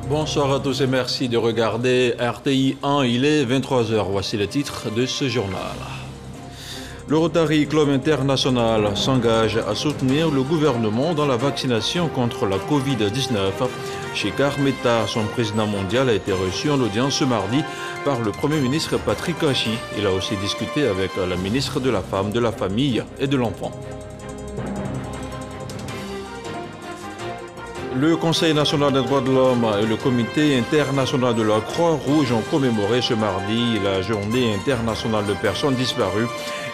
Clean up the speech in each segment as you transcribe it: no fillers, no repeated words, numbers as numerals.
Bonsoir à tous et merci de regarder RTI 1, il est 23h. Voici le titre de ce journal. Le Rotary Club International s'engage à soutenir le gouvernement dans la vaccination contre la Covid-19. Shekhar Mehta, son président mondial, a été reçu en audience ce mardi par le Premier ministre Patrick Hachi. Il a aussi discuté avec la ministre de la Femme, de la Famille et de l'Enfant. Le Conseil national des droits de l'homme et le Comité international de la Croix-Rouge ont commémoré ce mardi la journée internationale de personnes disparues.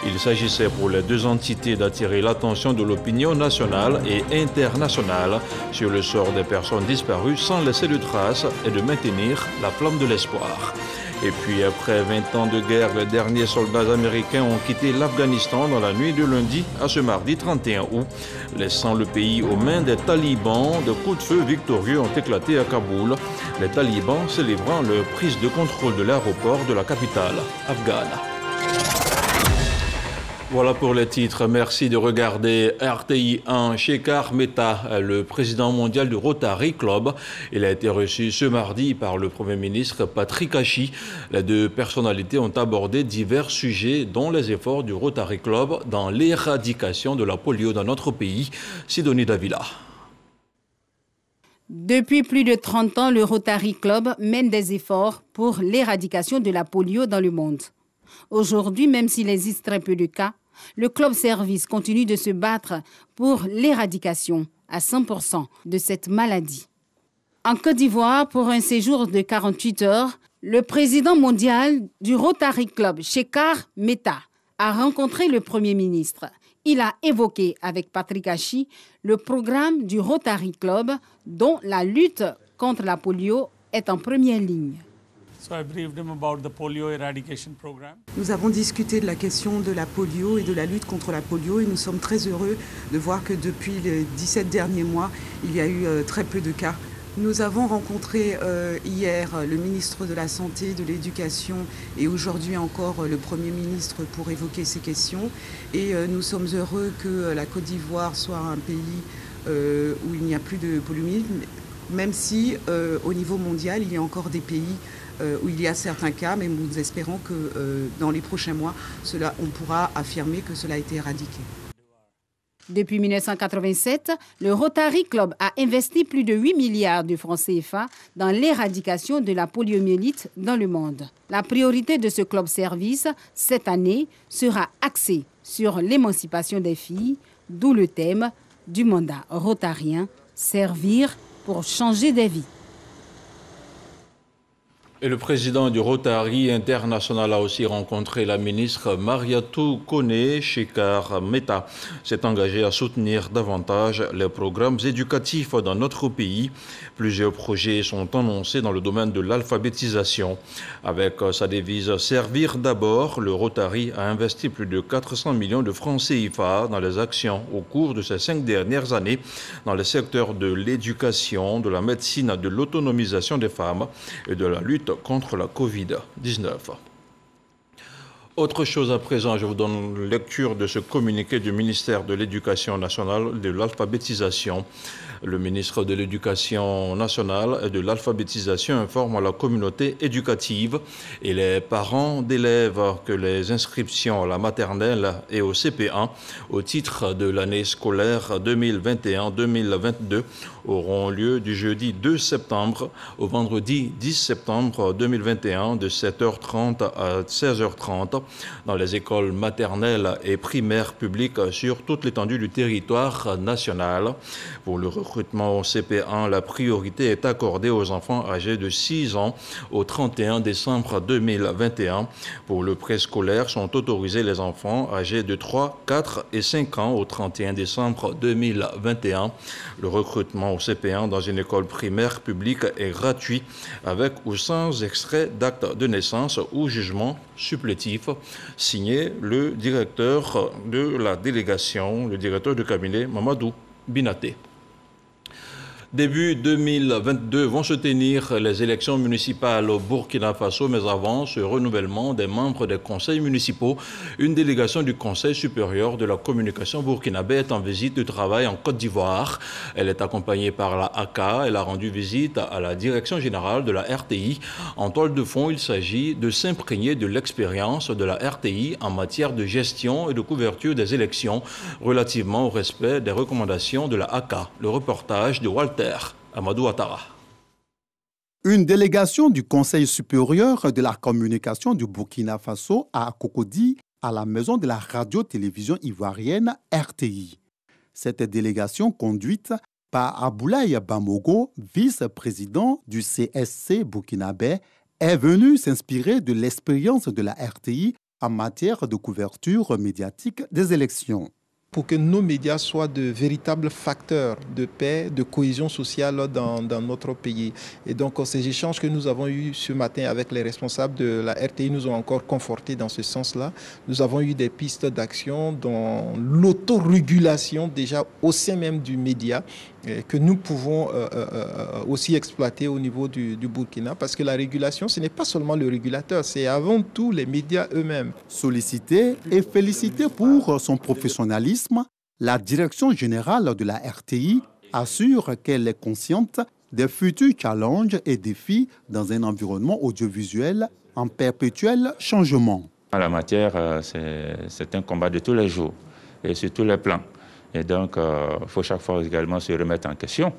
Il s'agissait pour les deux entités d'attirer l'attention de l'opinion nationale et internationale sur le sort des personnes disparues sans laisser de traces et de maintenir la flamme de l'espoir. Et puis après 20 ans de guerre, les derniers soldats américains ont quitté l'Afghanistan dans la nuit de lundi à ce mardi 31 août, laissant le pays aux mains des talibans. De coups de feu victorieux ont éclaté à Kaboul, les talibans célébrant leur prise de contrôle de l'aéroport de la capitale afghane. Voilà pour les titres. Merci de regarder RTI 1. Shekhar Mehta, le président mondial du Rotary Club. Il a été reçu ce mardi par le Premier ministre Patrick Hachi. Les deux personnalités ont abordé divers sujets, dont les efforts du Rotary Club dans l'éradication de la polio dans notre pays. Sidonie Davila. Depuis plus de 30 ans, le Rotary Club mène des efforts pour l'éradication de la polio dans le monde. Aujourd'hui, même s'il existe très peu de cas, le Club Service continue de se battre pour l'éradication à 100% de cette maladie. En Côte d'Ivoire, pour un séjour de 48 heures, le président mondial du Rotary Club, Shekhar Mehta, a rencontré le Premier ministre. Il a évoqué avec Patrick Hachi le programme du Rotary Club dont la lutte contre la polio est en première ligne. Nous avons discuté de la question de la polio et de la lutte contre la polio et nous sommes très heureux de voir que depuis les 17 derniers mois, il y a eu très peu de cas. Nous avons rencontré hier le ministre de la Santé, de l'Éducation et aujourd'hui encore le Premier ministre pour évoquer ces questions. Et nous sommes heureux que la Côte d'Ivoire soit un pays où il n'y a plus de poliomyélite, même si au niveau mondial, il y a encore des pays où il y a certains cas, mais nous espérons que dans les prochains mois, on pourra affirmer que cela a été éradiqué. Depuis 1987, le Rotary Club a investi plus de 8 milliards de francs CFA dans l'éradication de la poliomyélite dans le monde. La priorité de ce club service, cette année, sera axée sur l'émancipation des filles, d'où le thème du mandat rotarien, servir pour changer des vies. Et le président du Rotary International a aussi rencontré la ministre Mariatou Kone. Shekhar Mehta s'est engagé à soutenir davantage les programmes éducatifs dans notre pays. Plusieurs projets sont annoncés dans le domaine de l'alphabétisation. Avec sa devise « Servir d'abord », le Rotary a investi plus de 400 millions de francs CFA dans les actions au cours de ces 5 dernières années dans les secteurs de l'éducation, de la médecine, de l'autonomisation des femmes et de la lutte contre la Covid-19. Autre chose à présent, je vous donne lecture de ce communiqué du ministère de l'Éducation nationale de l'alphabétisation. Le ministre de l'Éducation nationale et de l'alphabétisation informe la communauté éducative et les parents d'élèves que les inscriptions à la maternelle et au CP1 au titre de l'année scolaire 2021-2022 auront lieu du jeudi 2 septembre au vendredi 10 septembre 2021 de 7h30 à 16h30 dans les écoles maternelles et primaires publiques sur toute l'étendue du territoire national. Pour le recrutement au CP1, la priorité est accordée aux enfants âgés de 6 ans au 31 décembre 2021. Pour le préscolaire, sont autorisés les enfants âgés de 3, 4 et 5 ans au 31 décembre 2021. Le recrutement au CP1 dans une école primaire publique est gratuit avec ou sans extrait d'acte de naissance ou jugement supplétif, signé le directeur de la délégation, le directeur de cabinet Mamadou Binaté. Début 2022 vont se tenir les élections municipales au Burkina Faso, mais avant ce renouvellement des membres des conseils municipaux, une délégation du Conseil supérieur de la communication burkinabé est en visite de travail en Côte d'Ivoire. Elle est accompagnée par la AK. Elle a rendu visite à la direction générale de la RTI. En toile de fond, il s'agit de s'imprégner de l'expérience de la RTI en matière de gestion et de couverture des élections relativement au respect des recommandations de la AK. Le reportage de Walter Amadou Ouattara. Une délégation du Conseil supérieur de la communication du Burkina Faso à Cocody, à la maison de la radio-télévision ivoirienne RTI. Cette délégation conduite par Aboulaye Bamogo, vice-président du CSC burkinabé, est venue s'inspirer de l'expérience de la RTI en matière de couverture médiatique des élections. Pour que nos médias soient de véritables facteurs de paix, de cohésion sociale dans notre pays. Et donc, ces échanges que nous avons eus ce matin avec les responsables de la RTI nous ont encore confortés dans ce sens-là. Nous avons eu des pistes d'action dans l'autorégulation déjà au sein même du média que nous pouvons aussi exploiter au niveau du Burkina, parce que la régulation, ce n'est pas seulement le régulateur, c'est avant tout les médias eux-mêmes. Sollicité et félicité pour son professionnalisme, la direction générale de la RTI assure qu'elle est consciente des futurs challenges et défis dans un environnement audiovisuel en perpétuel changement. En la matière, c'est un combat de tous les jours et sur tous les plans. Et donc, il faut chaque fois également se remettre en question.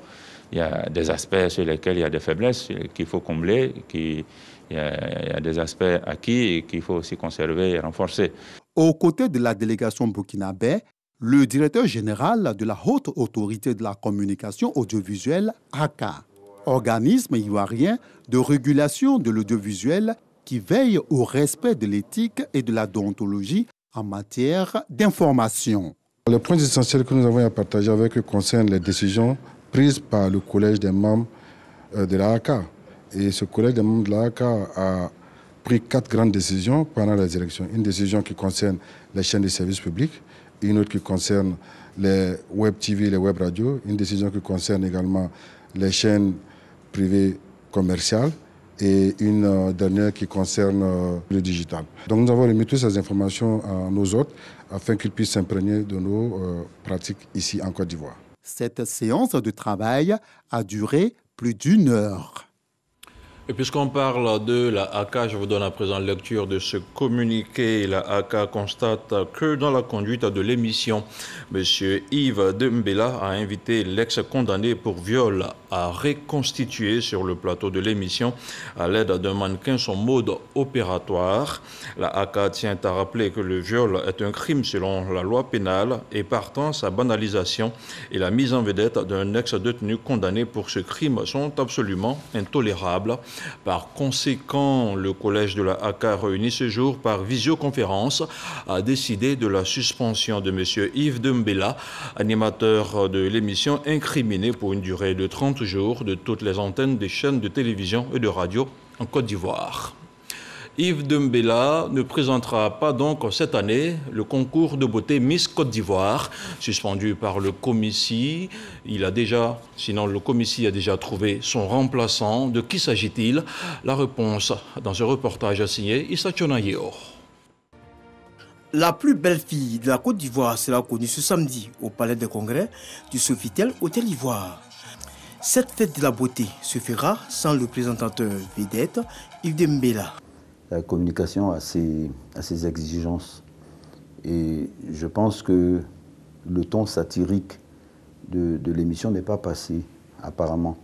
Il y a des aspects sur lesquels il y a des faiblesses qu'il faut combler, il y a des aspects acquis qu'il faut aussi conserver et renforcer. Aux côtés de la délégation burkinabé, le directeur général de la Haute Autorité de la Communication Audiovisuelle, ACA, organisme ivoirien de régulation de l'audiovisuel qui veille au respect de l'éthique et de la déontologie en matière d'information. Les points essentiels que nous avons à partager avec eux concernent les décisions prises par le collège des membres de l'AACA. Et ce collège des membres de l'AACA a pris 4 grandes décisions pendant les élections. Une décision qui concerne les chaînes de services publics, une autre qui concerne les web TV, les web radios, une décision qui concerne également les chaînes privées commerciales et une dernière qui concerne le digital. Donc nous avons remis toutes ces informations à nos hôtes afin qu'ils puissent s'imprégner de nos pratiques ici en Côte d'Ivoire. Cette séance de travail a duré plus d'1 heure. Et puisqu'on parle de la AK, je vous donne à présent lecture de ce communiqué. La AK constate que dans la conduite de l'émission, M. Yves Dembella a invité l'ex-condamné pour viol à reconstituer sur le plateau de l'émission à l'aide d'un mannequin son mode opératoire. La AK tient à rappeler que le viol est un crime selon la loi pénale et partant sa banalisation et la mise en vedette d'un ex-détenu condamné pour ce crime sont absolument intolérables. Par conséquent, le collège de la AK réuni ce jour par visioconférence a décidé de la suspension de M. Yves Dembella, animateur de l'émission incriminé pour une durée de 30 jours de toutes les antennes des chaînes de télévision et de radio en Côte d'Ivoire. Yves Dembella ne présentera pas donc cette année le concours de beauté Miss Côte d'Ivoire, suspendu par le Comici. Le Comici a déjà trouvé son remplaçant. De qui s'agit-il? La réponse dans ce reportage signé Issa Chonayeo. La plus belle fille de la Côte d'Ivoire sera connue ce samedi au Palais des Congrès du Sofitel Hôtel Ivoire. Cette fête de la beauté se fera sans le présentateur vedette Yves Dembella. La communication a ses exigences et je pense que le ton satirique de l'émission n'est pas passé apparemment.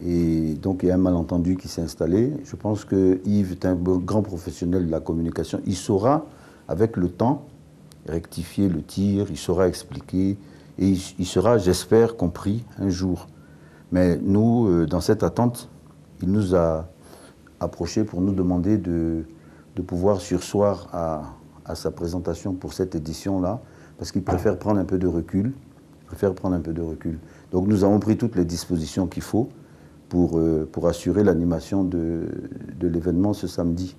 Et donc il y a un malentendu qui s'est installé. Je pense que Yves est un grand professionnel de la communication. Il saura avec le temps rectifier le tir, il saura expliquer et il sera, j'espère, compris un jour. Mais nous, dans cette attente, il nous a approché pour nous demander de pouvoir surseoir à sa présentation pour cette édition-là, parce qu'il préfère prendre un peu de recul. Donc nous avons pris toutes les dispositions qu'il faut pour assurer l'animation de l'événement ce samedi.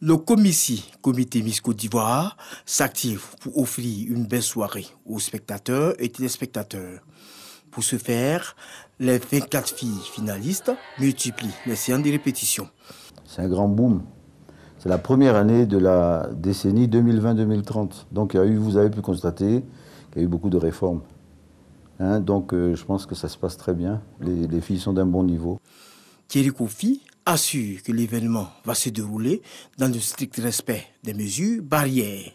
Le Comici, Comité Miss Côte d'Ivoire, s'active pour offrir une belle soirée aux spectateurs et téléspectateurs. Pour ce faire, les 24 filles finalistes multiplient les séances de répétition. C'est un grand boom. C'est la première année de la décennie 2020-2030. Donc vous avez pu constater qu'il y a eu beaucoup de réformes. Donc je pense que ça se passe très bien. Les filles sont d'un bon niveau. Thierry Kofi assure que l'événement va se dérouler dans le strict respect des mesures barrières.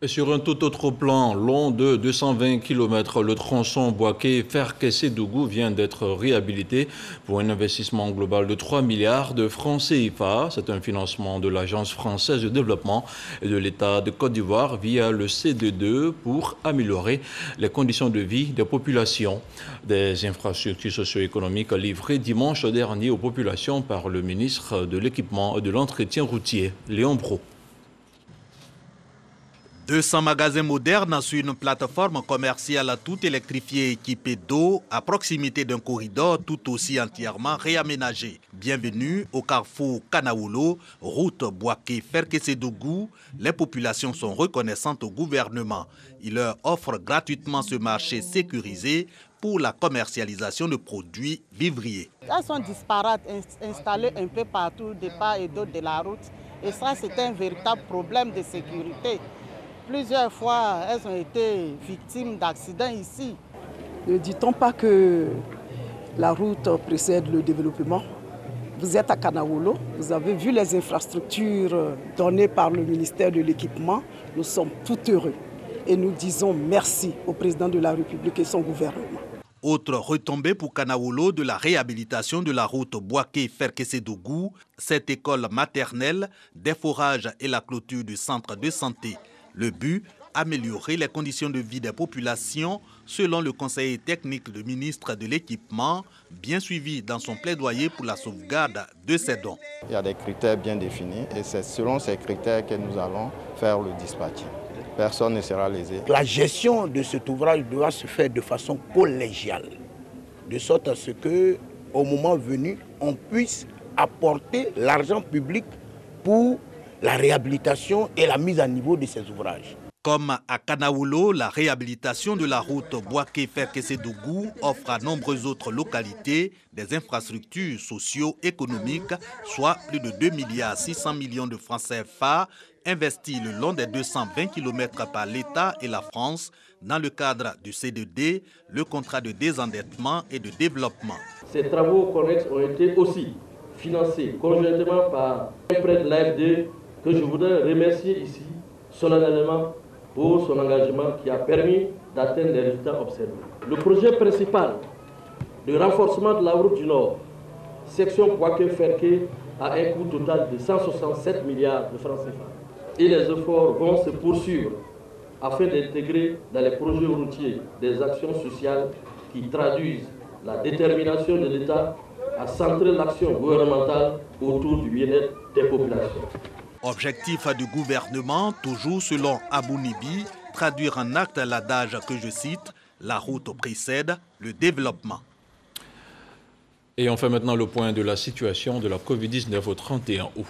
Et sur un tout autre plan, long de 220 km, le tronçon Bouaké-Ferkessé-Dougou vient d'être réhabilité pour un investissement global de 3 milliards de francs CFA. C'est un financement de l'Agence française de développement et de l'État de Côte d'Ivoire via le CD2 pour améliorer les conditions de vie des populations. Des infrastructures socio-économiques livrées dimanche dernier aux populations par le ministre de l'Équipement et de l'Entretien routier, Léon Brault. 200 magasins modernes sur une plateforme commerciale tout électrifiée équipée d'eau à proximité d'un corridor tout aussi entièrement réaménagé. Bienvenue au carrefour Kanaoulo, route Bouaké-Ferkessé-Dougou. Les populations sont reconnaissantes au gouvernement. Il leur offre gratuitement ce marché sécurisé pour la commercialisation de produits vivriers. Elles sont disparates, installées un peu partout, de part et d'autre de la route. Et ça, c'est un véritable problème de sécurité. Plusieurs fois, elles ont été victimes d'accidents ici. Ne dit-on pas que la route précède le développement? Vous êtes à Kanaoulo, vous avez vu les infrastructures données par le ministère de l'Équipement. Nous sommes tout heureux et nous disons merci au président de la République et son gouvernement. Autre retombée pour Kanaoulo de la réhabilitation de la route Bouaké-Ferkessé-Dougou, cette école maternelle, des forages et la clôture du centre de santé. Le but, améliorer les conditions de vie des populations, selon le conseiller technique du ministre de l'Équipement, bien suivi dans son plaidoyer pour la sauvegarde de ces dons. Il y a des critères bien définis et c'est selon ces critères que nous allons faire le dispatch. Personne ne sera lésé. La gestion de cet ouvrage doit se faire de façon collégiale, de sorte à ce qu'au moment venu, on puisse apporter l'argent public pour la réhabilitation et la mise à niveau de ces ouvrages. Comme à Kanaoulo, la réhabilitation de la route Bouaké-Ferkessé-Dougou offre à nombreuses autres localités des infrastructures socio-économiques, soit plus de 2,6 milliards de francs CFA, investis le long des 220 km par l'État et la France dans le cadre du C2D, le contrat de désendettement et de développement. Ces travaux connexes ont été aussi financés conjointement par un prêt de l'AFD que je voudrais remercier ici solennellement pour son engagement qui a permis d'atteindre les résultats observés. Le projet principal de renforcement de la route du Nord, section Bouaké-Ferké, a un coût total de 167 milliards de francs CFA. Et les efforts vont se poursuivre afin d'intégrer dans les projets routiers des actions sociales qui traduisent la détermination de l'État à centrer l'action gouvernementale autour du bien-être des populations. Objectif du gouvernement, toujours selon Abounibi, traduire en acte l'adage que je cite, la route précède le développement. Et on fait maintenant le point de la situation de la Covid-19 au 31 août.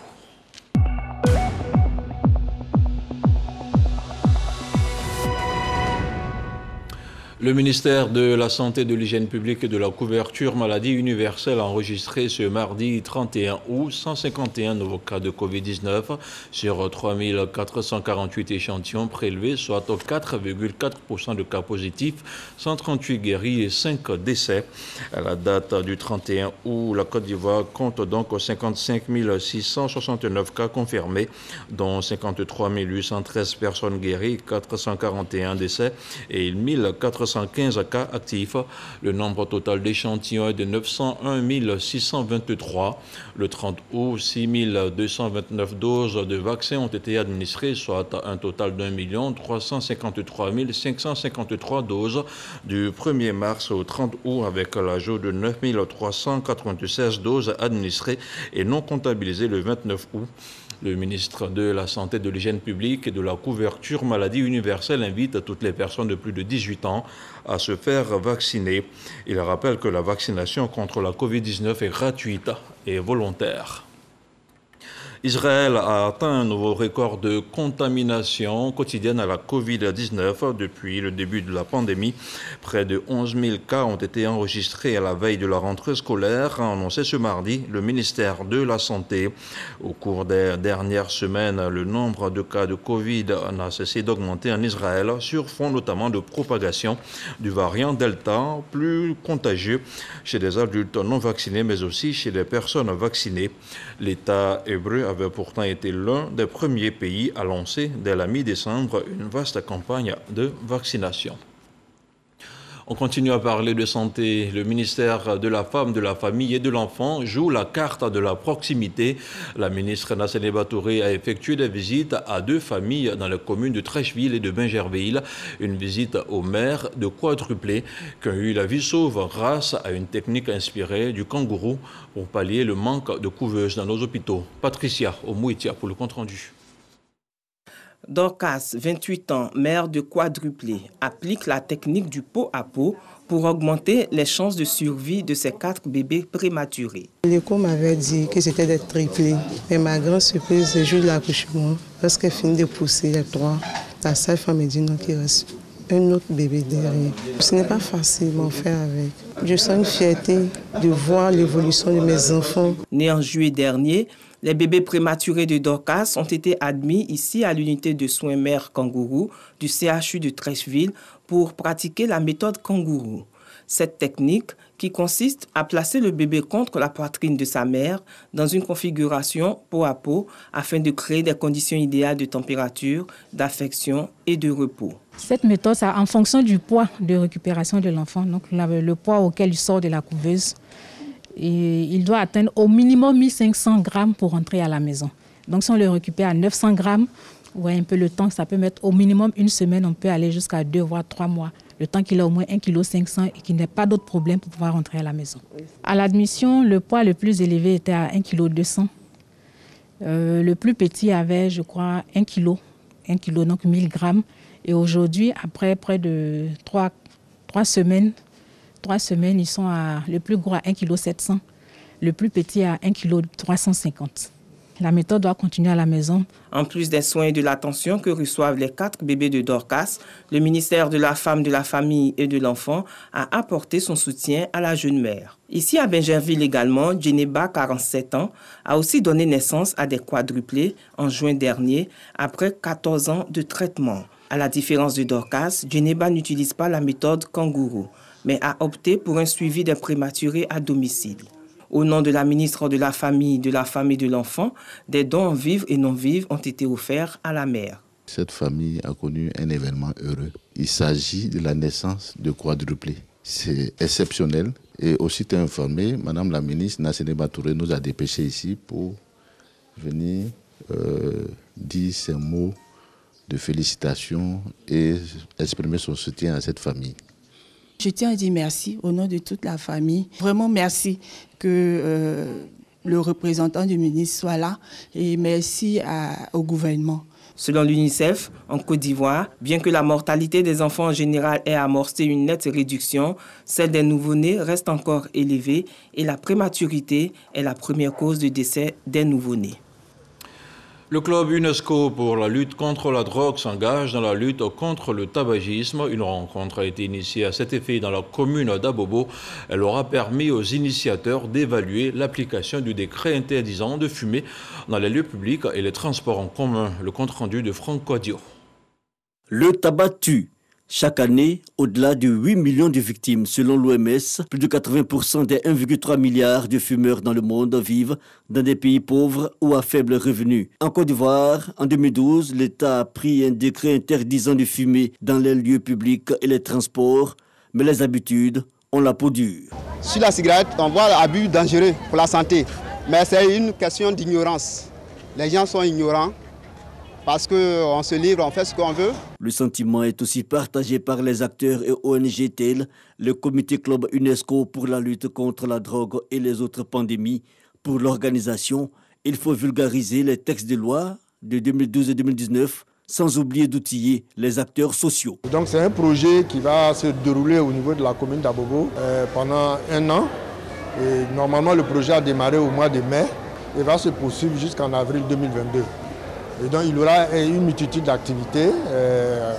Le ministère de la Santé, de l'Hygiène publique et de la couverture maladie universelle a enregistré ce mardi 31 août 151 nouveaux cas de Covid-19 sur 3448 échantillons prélevés, soit 4,4% de cas positifs, 138 guéris et 5 décès. À la date du 31 août, la Côte d'Ivoire compte donc 55 669 cas confirmés, dont 53 813 personnes guéries, 441 décès et 1415 cas actifs. Le nombre total d'échantillons est de 901 623. Le 30 août, 6 229 doses de vaccins ont été administrées, soit un total d'1 353 553 doses du 1er mars au 30 août, avec l'ajout de 9 396 doses administrées et non comptabilisées le 29 août. Le ministre de la Santé, de l'Hygiène publique et de la couverture maladie universelle invite toutes les personnes de plus de 18 ans à se faire vacciner. Il rappelle que la vaccination contre la Covid-19 est gratuite et volontaire. Israël a atteint un nouveau record de contamination quotidienne à la Covid-19 depuis le début de la pandémie. Près de 11 000 cas ont été enregistrés à la veille de la rentrée scolaire, a annoncé ce mardi le ministère de la Santé. Au cours des dernières semaines, le nombre de cas de Covid n'a cessé d'augmenter en Israël, sur fond notamment de propagation du variant Delta, plus contagieux chez des adultes non vaccinés, mais aussi chez les personnes vaccinées. L'État hébreu avait pourtant été l'un des premiers pays à lancer dès la mi-décembre une vaste campagne de vaccination. On continue à parler de santé. Le ministère de la Femme, de la Famille et de l'Enfant joue la carte de la proximité. La ministre Nassene Batouré a effectué des visites à 2 familles dans les communes de Trècheville et de Bingerville. Une visite aux mères de quadruplés qui ont eu la vie sauve grâce à une technique inspirée du kangourou pour pallier le manque de couveuses dans nos hôpitaux. Patricia Omouitia pour le compte-rendu. Dorcas, 28 ans, mère de quadruplés, applique la technique du pot à pot pour augmenter les chances de survie de ses 4 bébés prématurés. L'écho m'avait dit que c'était des triplés. Mais ma grande surprise, le jour de l'accouchement, lorsqu'elle finit de pousser les 3, la sage-femme me dit non, qu'il reste un autre bébé derrière. Ce n'est pas facile d'en faire avec. Je sens une fierté de voir l'évolution de mes enfants. Né en juillet dernier, les bébés prématurés de Dorcas ont été admis ici à l'unité de soins mère kangourou du CHU de Trècheville pour pratiquer la méthode kangourou. Cette technique, qui consiste à placer le bébé contre la poitrine de sa mère dans une configuration peau à peau afin de créer des conditions idéales de température, d'affection et de repos. Cette méthode, c'est en fonction du poids de récupération de l'enfant, donc le poids auquel il sort de la couveuse. Et il doit atteindre au minimum 1500 grammes pour rentrer à la maison. Donc si on le récupère à 900 grammes, ouais, un peu le temps, ça peut mettre au minimum une semaine, on peut aller jusqu'à 2 voire 3 mois. Le temps qu'il a au moins 1,5 kg et qu'il n'ait pas d'autres problèmes pour pouvoir rentrer à la maison. À l'admission, le poids le plus élevé était à 1,2 kg. Le plus petit avait, je crois, 1 kg, donc 1000 grammes. Et aujourd'hui, après près de 3 semaines, ils sont le plus gros à 1,7 kg, le plus petit à 1,350 kg. La méthode doit continuer à la maison. En plus des soins et de l'attention que reçoivent les 4 bébés de Dorcas, le ministère de la Femme, de la Famille et de l'Enfant a apporté son soutien à la jeune mère. Ici à Bingerville également, Djeneba, 47 ans, a aussi donné naissance à des quadruplés en juin dernier, après 14 ans de traitement. À la différence de Dorcas, Djeneba n'utilise pas la méthode kangourou, mais a opté pour un suivi des prématurés à domicile. Au nom de la ministre de la Famille, de la Femme et de l'Enfant, des dons vifs et non vifs ont été offerts à la mère. Cette famille a connu un événement heureux. Il s'agit de la naissance de quadruplés. C'est exceptionnel. Et aussitôt informé, Madame la ministre Nassene Batouré nous a dépêchés ici pour venir dire ces mots de félicitations et exprimer son soutien à cette famille. Je tiens à dire merci au nom de toute la famille. Vraiment merci que le représentant du ministre soit là et merci au gouvernement. Selon l'UNICEF, en Côte d'Ivoire, bien que la mortalité des enfants en général ait amorcé une nette réduction, celle des nouveau-nés reste encore élevée et la prématurité est la première cause de décès des nouveau-nés. Le club UNESCO pour la lutte contre la drogue s'engage dans la lutte contre le tabagisme. Une rencontre a été initiée à cet effet dans la commune d'Abobo. Elle aura permis aux initiateurs d'évaluer l'application du décret interdisant de fumer dans les lieux publics et les transports en commun. Le compte-rendu de Franck Quadio. Le tabac tue. Chaque année, au-delà de 8 millions de victimes selon l'OMS, plus de 80% des 1,3 milliard de fumeurs dans le monde vivent dans des pays pauvres ou à faible revenu. En Côte d'Ivoire, en 2012, l'État a pris un décret interdisant de fumer dans les lieux publics et les transports, mais les habitudes ont la peau dure. Sur la cigarette, on voit l'abus dangereux pour la santé, mais c'est une question d'ignorance. Les gens sont ignorants. Parce qu'on se livre, on fait ce qu'on veut. Le sentiment est aussi partagé par les acteurs et ONG tels le Comité Club UNESCO pour la lutte contre la drogue et les autres pandémies. Pour l'organisation, il faut vulgariser les textes de loi de 2012 et 2019 sans oublier d'outiller les acteurs sociaux. Donc c'est un projet qui va se dérouler au niveau de la commune d'Abobo pendant 1 an. Et normalement, le projet a démarré au mois de mai. et va se poursuivre jusqu'en avril 2022. Et donc il y aura une multitude d'activités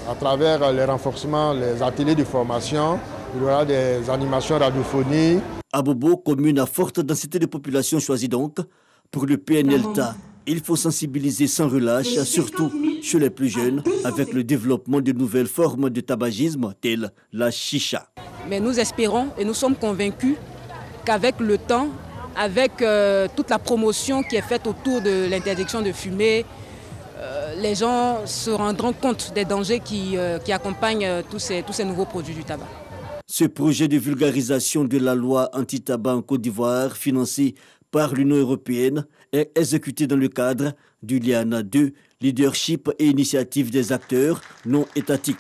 à travers les renforcements, les ateliers de formation, il y aura des animations radiophoniques. Abobo, commune à forte densité de population choisie donc pour le PNLTA. Il faut sensibiliser sans relâche, surtout chez les plus jeunes, avec le développement de nouvelles formes de tabagisme telles la chicha. Mais nous espérons et nous sommes convaincus qu'avec le temps, avec toute la promotion qui est faite autour de l'interdiction de fumer, les gens se rendront compte des dangers qui accompagnent tous ces nouveaux produits du tabac. Ce projet de vulgarisation de la loi anti-tabac en Côte d'Ivoire, financé par l'Union européenne, est exécuté dans le cadre du LIANA 2, Leadership et Initiative des acteurs non étatiques.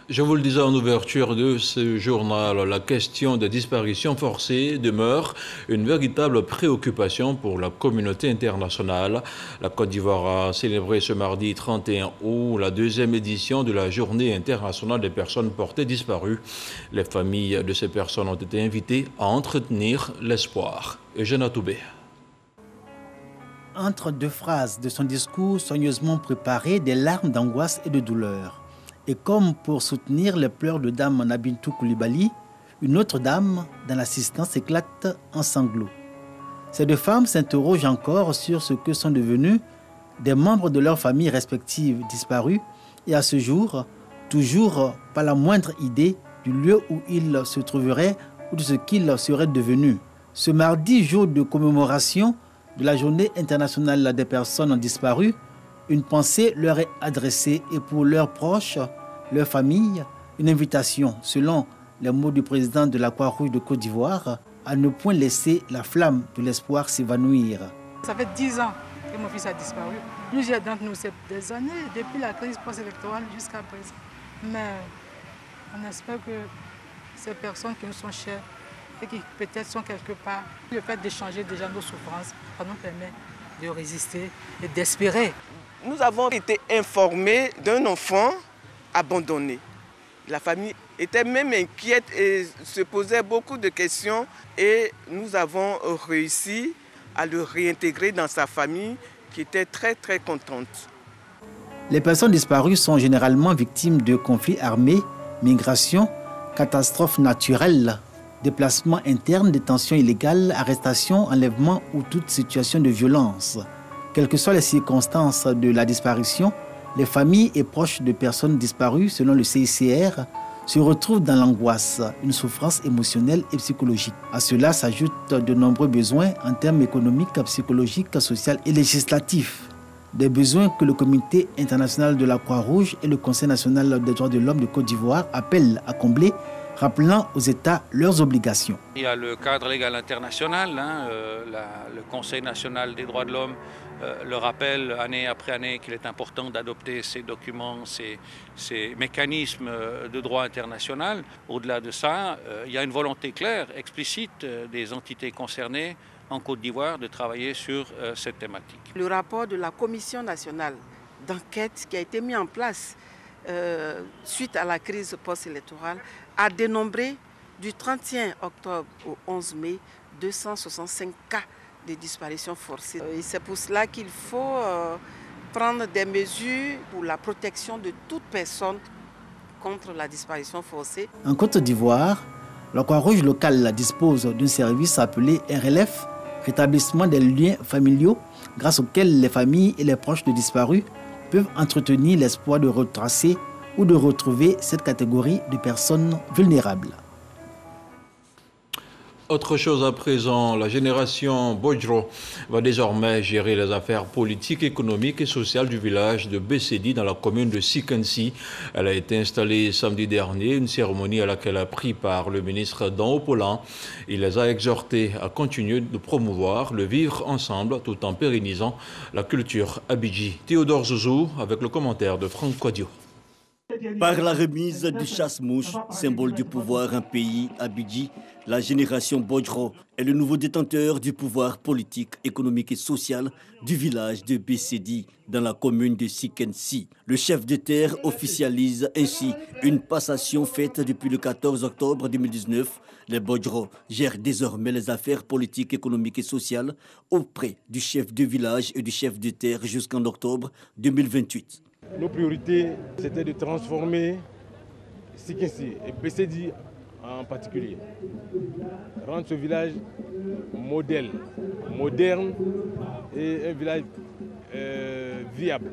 Je vous le disais en ouverture de ce journal, la question des disparitions forcées demeure une véritable préoccupation pour la communauté internationale. La Côte d'Ivoire a célébré ce mardi 31 août la deuxième édition de la Journée internationale des personnes portées disparues. Les familles de ces personnes ont été invitées à entretenir l'espoir. Eugène Atoubé. Entre deux phrases de son discours soigneusement préparé, des larmes d'angoisse et de douleur. Et comme pour soutenir les pleurs de dame Nabintou Koulibaly, une autre dame dans l'assistance éclate en sanglots. Ces deux femmes s'interrogent encore sur ce que sont devenus des membres de leurs familles respectives disparus et à ce jour, toujours pas la moindre idée du lieu où ils se trouveraient ou de ce qu'ils seraient devenus. Ce mardi, jour de commémoration de la Journée internationale des personnes disparues, une pensée leur est adressée et pour leurs proches, leurs familles, une invitation, selon les mots du président de la Croix-Rouge de Côte d'Ivoire, à ne point laisser la flamme de l'espoir s'évanouir. Ça fait 10 ans que mon fils a disparu. Plusieurs d'entre nous, c'est des années, depuis la crise post-électorale jusqu'à présent. Mais on espère que ces personnes qui nous sont chères et qui peut-être sont quelque part, le fait d'échanger déjà nos souffrances, ça nous permet de résister et d'espérer. Nous avons été informés d'un enfant abandonné. La famille était même inquiète et se posait beaucoup de questions et nous avons réussi à le réintégrer dans sa famille qui était très très contente. Les personnes disparues sont généralement victimes de conflits armés, migration, catastrophes naturelles, déplacements internes, détentions illégales, arrestations, enlèvements ou toute situation de violence. Quelles que soient les circonstances de la disparition, les familles et proches de personnes disparues, selon le CICR, se retrouvent dans l'angoisse, une souffrance émotionnelle et psychologique. À cela s'ajoutent de nombreux besoins en termes économiques, psychologiques, sociaux et législatifs. Des besoins que le Comité international de la Croix-Rouge et le Conseil national des droits de l'homme de Côte d'Ivoire appellent à combler, rappelant aux États leurs obligations. Il y a le cadre légal international, le Conseil national des droits de l'homme le rappelle année après année qu'il est important d'adopter ces documents, ces mécanismes de droit international. Au-delà de ça, il y a une volonté claire, explicite des entités concernées en Côte d'Ivoire de travailler sur cette thématique. Le rapport de la Commission nationale d'enquête qui a été mis en place suite à la crise post-électorale a dénombré du 31 octobre au 11 mai 265 cas de disparitions forcées. Et c'est pour cela qu'il faut prendre des mesures pour la protection de toute personne contre la disparition forcée. En Côte d'Ivoire, la Croix-Rouge locale dispose d'un service appelé RLF, rétablissement des liens familiaux, grâce auquel les familles et les proches de disparus peuvent entretenir l'espoir de retracer ou de retrouver cette catégorie de personnes vulnérables. Autre chose à présent, la génération Bojro va désormais gérer les affaires politiques, économiques et sociales du village de Bessedi dans la commune de Sikansi. Elle a été installée samedi dernier, une cérémonie à laquelle a pris part le ministre Dan Opolan. Il les a exhortés à continuer de promouvoir le vivre ensemble tout en pérennisant la culture abidji. Théodore Zouzou avec le commentaire de Franck Quadio. Par la remise du chasse-mouche, symbole du pouvoir en pays, à Bidji, la génération Bodjro est le nouveau détenteur du pouvoir politique, économique et social du village de Bessedi, dans la commune de Sikensi. Le chef de terre officialise ainsi une passation faite depuis le 14 octobre 2019. Les Bodjro gèrent désormais les affaires politiques, économiques et sociales auprès du chef de village et du chef de terre jusqu'en octobre 2028. Nos priorités, c'était de transformer Sikensi et Bessedi en particulier. Rendre ce village modèle, moderne et un village viable.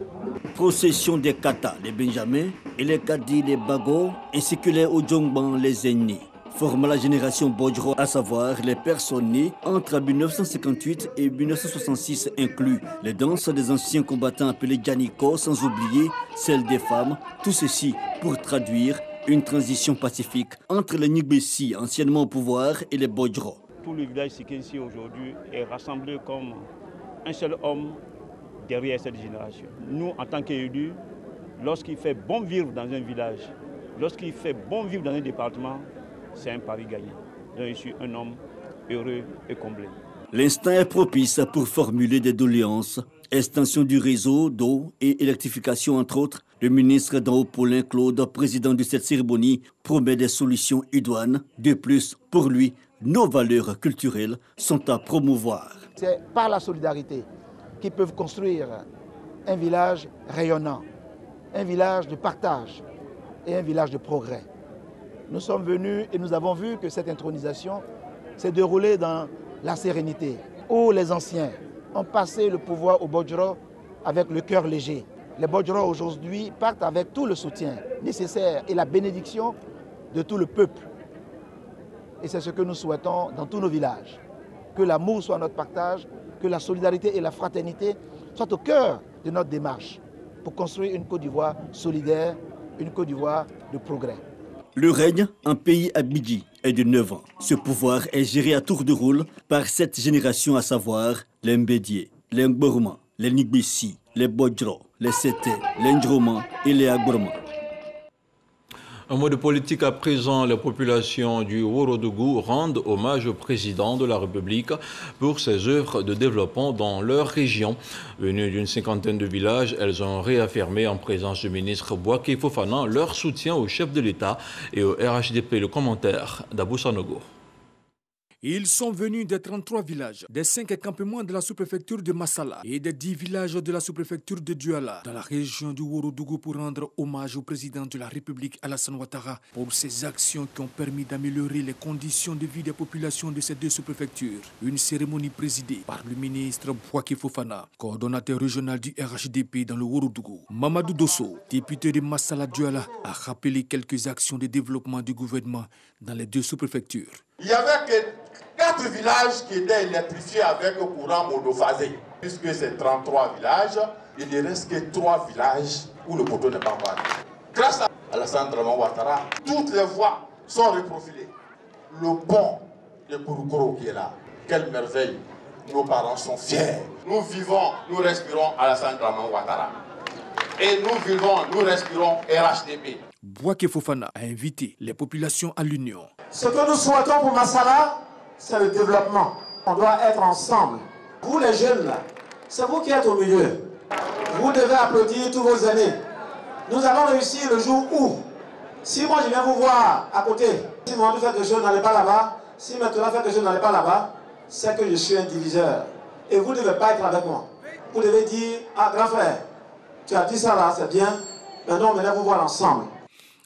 Procession des Kata, les Benjamins, et les Kadi, les Bago, ainsi que les Ojongban, les aînés, forment la génération Bodjro, à savoir les personnes nées entre 1958 et 1966 inclus les danses des anciens combattants appelés Djaniko, sans oublier celles des femmes, tout ceci pour traduire une transition pacifique entre les Nigbessi, anciennement au pouvoir, et les Bodjro. Tout le village Sikensi aujourd'hui est rassemblé comme un seul homme derrière cette génération. Nous, en tant qu'élus, lorsqu'il fait bon vivre dans un village, lorsqu'il fait bon vivre dans un département, c'est un pari gagné. Donc je suis un homme heureux et comblé. L'instant est propice pour formuler des doléances. Extension du réseau d'eau et électrification, entre autres. Le ministre d'en haut, Paulin Claude, président de cette cérémonie, promet des solutions idoines. De plus, pour lui, nos valeurs culturelles sont à promouvoir. C'est par la solidarité qu'ils peuvent construire un village rayonnant, un village de partage et un village de progrès. Nous sommes venus et nous avons vu que cette intronisation s'est déroulée dans la sérénité, où les anciens ont passé le pouvoir aux Bodjro avec le cœur léger. Les Bodjro aujourd'hui partent avec tout le soutien nécessaire et la bénédiction de tout le peuple. Et c'est ce que nous souhaitons dans tous nos villages. Que l'amour soit notre partage, que la solidarité et la fraternité soient au cœur de notre démarche pour construire une Côte d'Ivoire solidaire, une Côte d'Ivoire de progrès. Le règne en pays à Bidji est de 9 ans. Ce pouvoir est géré à tour de rôle par cette génération, à savoir les Mbédié, les Ngborma, les Nigbessi, les Bodjro, les Sété, les Ndroma et les Agborma. Un mot de politique à présent, les populations du Ourodougou rendent hommage au président de la République pour ses œuvres de développement dans leur région. Venues d'une cinquantaine de villages, elles ont réaffirmé en présence du ministre Bouaké Fofana leur soutien au chef de l'État et au RHDP. Le commentaire d'Abou Sanogo. Ils sont venus des 33 villages, des 5 campements de la sous-préfecture de Massala et des 10 villages de la sous-préfecture de Douala, dans la région du Ourodougou, pour rendre hommage au président de la République, Alassane Ouattara, pour ses actions qui ont permis d'améliorer les conditions de vie des populations de ces deux sous-préfectures. Une cérémonie présidée par le ministre Bouaké Fofana, coordonnateur régional du RHDP dans le Ourodougou. Mamadou Dosso, député de Massala Douala, a rappelé quelques actions de développement du gouvernement dans les deux sous-préfectures. Il n'y avait que 4 villages qui étaient électrifiés avec le courant monophasé. Puisque c'est 33 villages, il ne reste que 3 villages où le poteau n'est pas encore arrivé. Grâce à Alassane Ouattara, toutes les voies sont reprofilées. Le pont de Kouroukoro qui est là, quelle merveille. Nos parents sont fiers. Nous vivons, nous respirons Alassane Ouattara. Et nous vivons, nous respirons RHDP. Bouaké Fofana a invité les populations à l'union. Ce que nous souhaitons pour Massala, c'est le développement. On doit être ensemble. Vous les jeunes là, c'est vous qui êtes au milieu. Vous devez applaudir tous vos aînés. Nous allons réussir le jour où, si moi je viens vous voir à côté, si moi je fais quelque chose, n'allez pas là-bas, si maintenant fait quelque chose, n'allez pas là-bas, c'est que je suis un diviseur. Et vous ne devez pas être avec moi. Vous devez dire, ah grand frère, tu as dit ça là, c'est bien, maintenant on va vous voir ensemble.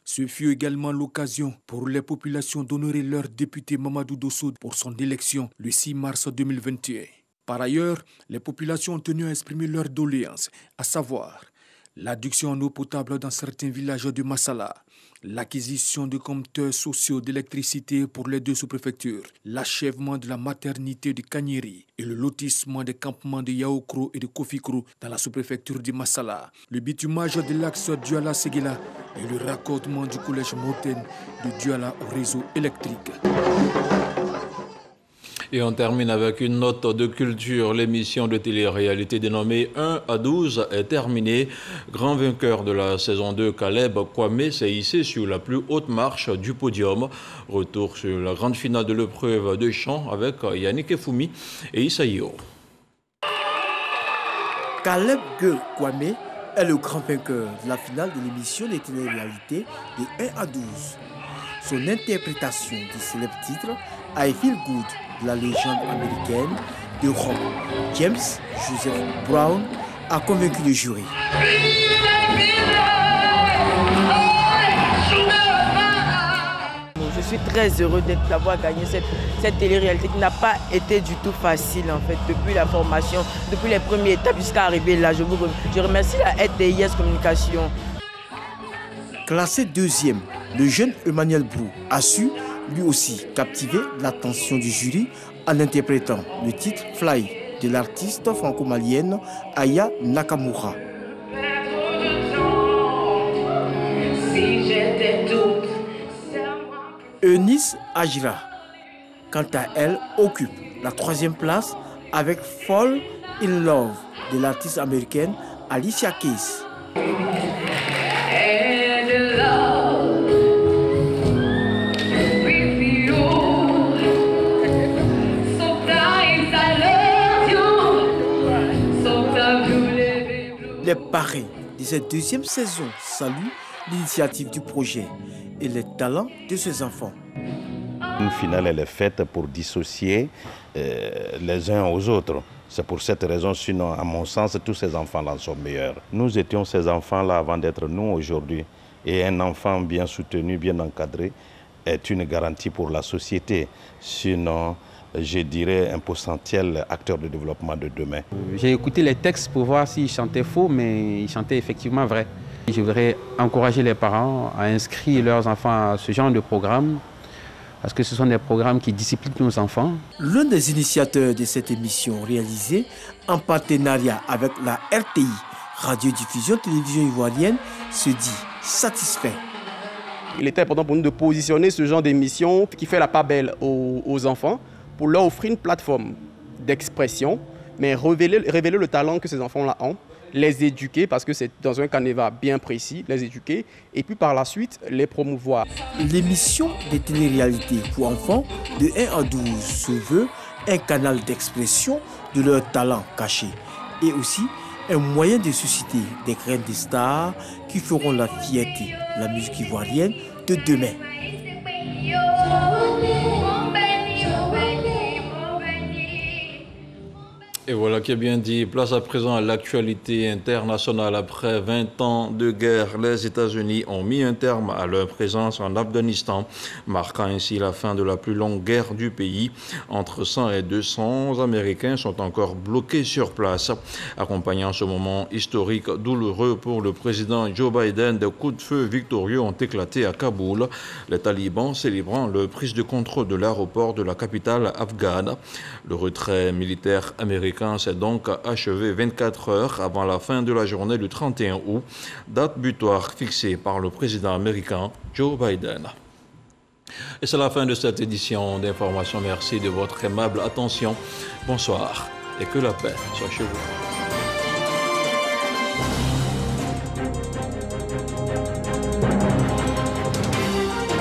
Ce fut également l'occasion pour les populations d'honorer leur député Mamadou Dosso pour son élection le 6 mars 2021. Par ailleurs, les populations ont tenu à exprimer leurs doléances, à savoir l'adduction en eau potable dans certains villages de Massala, l'acquisition de compteurs sociaux d'électricité pour les deux sous-préfectures, l'achèvement de la maternité de Kanyeri et le lotissement des campements de Yaoukro et de Kofikro dans la sous-préfecture de Massala, le bitumage de l'axe Douala-Séguéla et le raccordement du collège Moten de Douala au réseau électrique. Et on termine avec une note de culture. L'émission de télé-réalité dénommée 1 à 12 est terminée. Grand vainqueur de la saison 2, Caleb Kwame s'est hissé sur la plus haute marche du podium. Retour sur la grande finale de l'épreuve de chant avec Yannick Efumi et Isaïo. Caleb Kwame est le grand vainqueur de la finale de l'émission de télé-réalité de 1 à 12. Son interprétation du célèbre titre I Feel Good de la légende américaine de rock James Joseph Brown a convaincu le jury. Je suis très heureux d'avoir gagné cette télé-réalité qui n'a pas été du tout facile en fait, depuis la formation, depuis les premières étapes jusqu'à arriver là. Je remercie la RTIS Communication. Classé deuxième, le jeune Emmanuel Brou a su lui aussi captiver l'attention du jury en interprétant le titre Fly de l'artiste franco-malienne Aya Nakamura. Eunice Agira, quant à elle, occupe la 3e place avec Fall in Love de l'artiste américaine Alicia Keys. Les parrains de cette 2e saison saluent l'initiative du projet et les talents de ses enfants. Une finale, elle est faite pour dissocier les uns aux autres. C'est pour cette raison, sinon, à mon sens, tous ces enfants-là sont meilleurs. Nous étions ces enfants-là avant d'être nous aujourd'hui. Et un enfant bien soutenu, bien encadré, est une garantie pour la société. Sinon, je dirais un potentiel acteur de développement de demain. J'ai écouté les textes pour voir s'ils chantaient faux, mais ils chantaient effectivement vrai. Je voudrais encourager les parents à inscrire leurs enfants à ce genre de programme, parce que ce sont des programmes qui disciplinent nos enfants. L'un des initiateurs de cette émission réalisée en partenariat avec la RTI, Radiodiffusion Télévision Ivoirienne, se dit satisfait. Il était important pour nous de positionner ce genre d'émission qui fait la part belle aux enfants pour leur offrir une plateforme d'expression, mais révéler le talent que ces enfants-là ont, les éduquer, parce que c'est dans un canevas bien précis, les éduquer, et puis par la suite, les promouvoir. L'émission de télé-réalité pour enfants de 1 à 12 se veut un canal d'expression de leurs talents cachés et aussi un moyen de susciter des graines de stars qui feront la fierté de la musique ivoirienne de demain. Et voilà qui est bien dit. Place à présent à l'actualité internationale. Après 20 ans de guerre, les États-Unis ont mis un terme à leur présence en Afghanistan, marquant ainsi la fin de la plus longue guerre du pays. Entre 100 et 200 Américains sont encore bloqués sur place. Accompagnant ce moment historique douloureux pour le président Joe Biden, des coups de feu victorieux ont éclaté à Kaboul, les talibans célébrant leur prise de contrôle de l'aéroport de la capitale afghane. Le retrait militaire américain s'est donc achevé 24 heures avant la fin de la journée du 31 août, date butoir fixée par le président américain Joe Biden. Et c'est la fin de cette édition d'information. Merci de votre aimable attention. Bonsoir et que la paix soit chez vous.